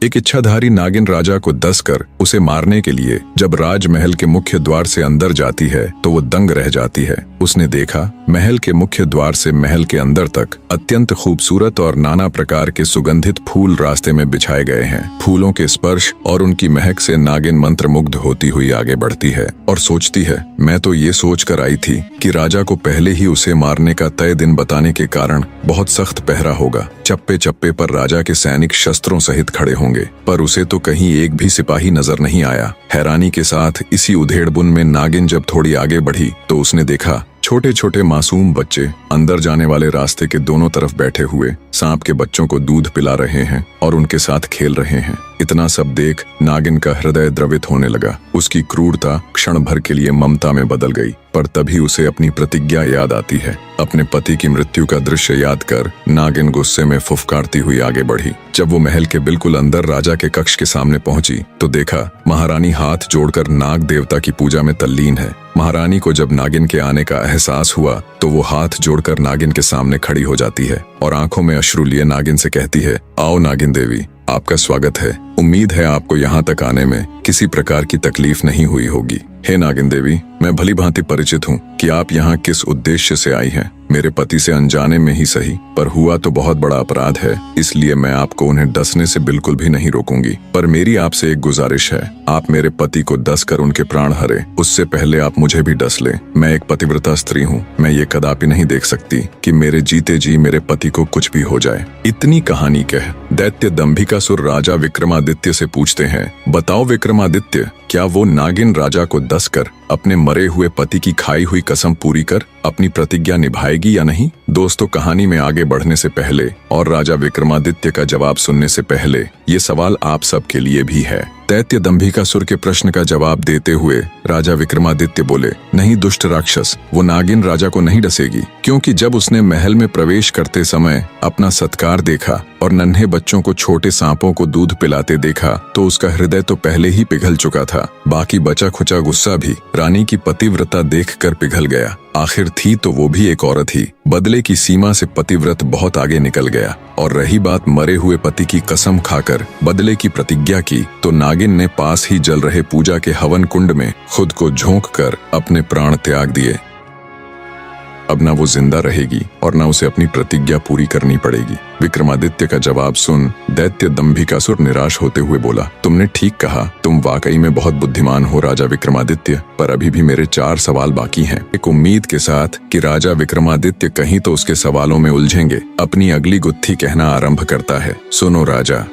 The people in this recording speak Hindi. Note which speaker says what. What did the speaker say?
Speaker 1: एक इच्छाधारी नागिन राजा को दसकर उसे मारने के लिए जब राजमहल के मुख्य द्वार से अंदर जाती है तो वो दंग रह जाती है। उसने देखा महल के मुख्य द्वार से महल के अंदर तक अत्यंत खूबसूरत और नाना प्रकार के सुगंधित फूल रास्ते में बिछाए गए हैं। फूलों के स्पर्श और उनकी महक से नागिन मंत्रमुग्ध होती हुई आगे बढ़ती है और सोचती है, मैं तो ये सोच कर आई थी कि राजा को पहले ही उसे मारने का तय दिन बताने के कारण बहुत सख्त पहरा होगा। चप्पे चप्पे पर राजा के सैनिक शस्त्रों सहित खड़े होंगे, पर उसे तो कहीं एक भी सिपाही नजर नहीं आया। हैरानी के साथ इसी उधेड़बुन में नागिन जब थोड़ी आगे बढ़ी तो उसने देखा छोटे छोटे मासूम बच्चे अंदर जाने वाले रास्ते के दोनों तरफ बैठे हुए सांप के बच्चों को दूध पिला रहे हैं और उनके साथ खेल रहे हैं। इतना सब देख नागिन का हृदय द्रवित होने लगा। उसकी क्रूरता क्षण भर के लिए ममता में बदल गई, पर तभी उसे अपनी प्रतिज्ञा याद आती है। अपने पति की मृत्यु का दृश्य याद कर नागिन गुस्से में फुफकारती हुई आगे बढ़ी। जब वो महल के बिल्कुल अंदर राजा के कक्ष के सामने पहुंची तो देखा महारानी हाथ जोड़कर नाग देवता की पूजा में तल्लीन है। महारानी को जब नागिन के आने का एहसास हुआ तो वो हाथ जोड़कर नागिन के सामने खड़ी हो जाती है और आंखों में अश्रु लिए नागिन से कहती है, आओ नागिन देवी, आपका स्वागत है। उम्मीद है आपको यहाँ तक आने में किसी प्रकार की तकलीफ नहीं हुई होगी। हे नागिन देवी, मैं भली भांति परिचित हूँ कि आप यहाँ किस उद्देश्य से आई हैं। मेरे पति से अनजाने में ही सही, पर हुआ तो बहुत बड़ा अपराध है, इसलिए मैं आपको उन्हें डसने से बिल्कुल भी नहीं रोकूंगी। पर मेरी आपसे एक गुजारिश है, आप मेरे पति को डस कर उनके प्राण हरे, उससे पहले आप मुझे भी डस लें। मैं एक पतिव्रता स्त्री हूँ, मैं ये कदापि नहीं देख सकती कि मेरे जीते जी मेरे पति को कुछ भी हो जाए। इतनी कहानी कह दैत्य दंभिकासुर राजा विक्रमादित्य से पूछते हैं, बताओ विक्रमादित्य, क्या वो नागिन राजा को डसकर अपने मरे हुए पति की खाई हुई कसम पूरी कर अपनी प्रतिज्ञा निभाएगी या नहीं? दोस्तों, कहानी में आगे बढ़ने से पहले और राजा विक्रमादित्य का जवाब सुनने से पहले ये सवाल आप सबके लिए भी है। दैत्य दंभिकासुर के प्रश्न का जवाब देते हुए राजा विक्रमादित्य बोले, नहीं दुष्ट राक्षस, वो नागिन राजा को नहीं डसेगी, क्योंकि जब उसने महल में प्रवेश करते समय अपना सत्कार देखा और नन्हे बच्चों को छोटे सांपों को दूध पिलाते देखा तो उसका हृदय तो पहले ही पिघल चुका था। बाकी बचा खुचा गुस्सा भी रानी की पतिव्रता देखकर पिघल गया। आखिर थी तो वो भी एक औरत ही। बदले की सीमा से पतिव्रत बहुत आगे निकल गया। और रही बात मरे हुए पति की कसम खाकर बदले की प्रतिज्ञा की, तो नागिन ने पास ही जल रहे पूजा के हवन कुंड में खुद को झोंक कर अपने प्राण त्याग दिए। अब न वो जिंदा रहेगी और न उसे अपनी प्रतिज्ञा पूरी करनी पड़ेगी। विक्रमादित्य का जवाब सुन दैत्य दंभिकासुर निराश होते हुए बोला, तुमने ठीक कहा, तुम वाकई में बहुत बुद्धिमान हो राजा विक्रमादित्य, पर अभी भी मेरे 4 सवाल बाकी हैं। एक उम्मीद के साथ कि राजा विक्रमादित्य कहीं तो उसके सवालों में उलझेंगे, अपनी अगली गुत्थी कहना आरंभ करता है। सुनो राजा,